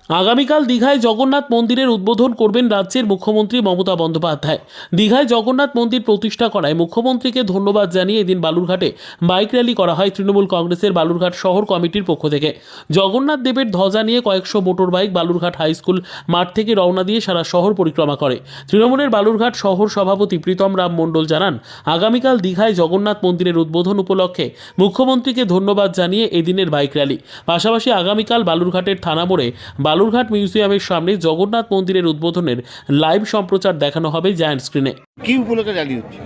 আগামীকাল দীঘায় জগন্নাথ মন্দিরের উদ্বোধন করবেন রাজ্যের মুখ্যমন্ত্রী মমতা বন্দ্যোপাধ্যায়। দীঘায় জগন্নাথ মন্দির প্রতিষ্ঠা করায় মুখ্যমন্ত্রীকে ধন্যবাদ জানিয়ে এদিন বালুরঘাটে বাইক র্যালি করা হয় তৃণমূল কংগ্রেসের বালুরঘাট শহর কমিটির পক্ষ থেকে। জগন্নাথ দেবের ধ্বজা নিয়ে কয়েকশো motor bike Balurghat high school মাঠ থেকে রওনা দিয়ে সারা শহর পরিক্রমা করে। তৃণমূলের বালুরঘাট শহর সভাপতি প্রীতম রাম মণ্ডল জানান, আগামীকাল দীঘায় জগন্নাথ মন্দিরের উদ্বোধন উপলক্ষে মুখ্যমন্ত্রীকে ধন্যবাদ জানিয়ে এদিনের বাইক র্যালি। পাশাপাশি আগামীকাল বালুরঘাটের থানা মোড়ে বালুরঘাট মিউজিয়ামের সামনে জগন্নাথ মন্দিরের উদ্বোধনের লাইভ সম্প্রচার দেখানো হবে জায়ান্ট স্ক্রিনে। কি উপলক্ষে র্যালি হচ্ছে?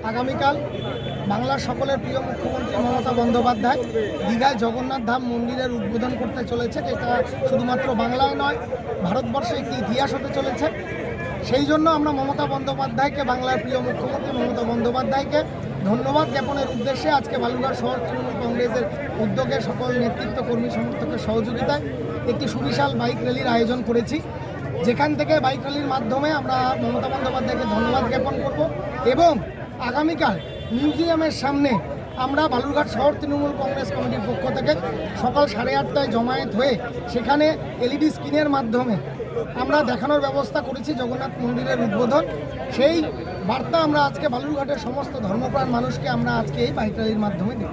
আগামীকাল বাংলার সকলের প্রিয় মুখ্যমন্ত্রী মমতা বন্দ্যোপাধ্যায় দীঘায় জগন্নাথ ধাম মন্দিরের উদ্বোধন করতে চলেছে। এটা শুধুমাত্র বাংলায় নয়, ভারতবর্ষে একটি ইতিহাস হতে চলেছে। সেই জন্য আমরা মমতা বন্দ্যোপাধ্যায়কে, বাংলার প্রিয় মুখ্যমন্ত্রী মমতা বন্দ্যোপাধ্যায়কে ধন্যবাদ জ্ঞাপনের উদ্দেশ্যে আজকে বালুরঘাট শহর তৃণমূল কংগ্রেসের উদ্যোগে সকল নেতৃত্ব, কর্মী সমর্থকের সহযোগিতায় একটি সুবিশাল বাইক র্যালির আয়োজন করেছি, যেখান থেকে বাইক র্যালির মাধ্যমে আমরা মমতা বন্দ্যোপাধ্যায়কে ধন্যবাদ জ্ঞাপন করব। এবং আগামীকাল মিউজিয়ামের সামনে আমরা বালুরঘাট শহর তৃণমূল কংগ্রেস কমিটির পক্ষ থেকে সকাল 8:30টায় জমায়েত হয়ে সেখানে এলইডি স্ক্রিনের মাধ্যমে আমরা দেখানোর ব্যবস্থা করেছি জগন্নাথ মন্দিরের উদ্বোধন। সেই বার্তা আমরা আজকে বালুরঘাটের সমস্ত ধর্মপ্রাণ মানুষকে আমরা আজকে এই বাইক র্যালির মাধ্যমে দেব।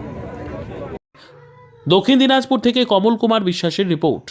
দক্ষিণ দিনাজপুর থেকে কমল কুমার বিশ্বাসের রিপোর্ট।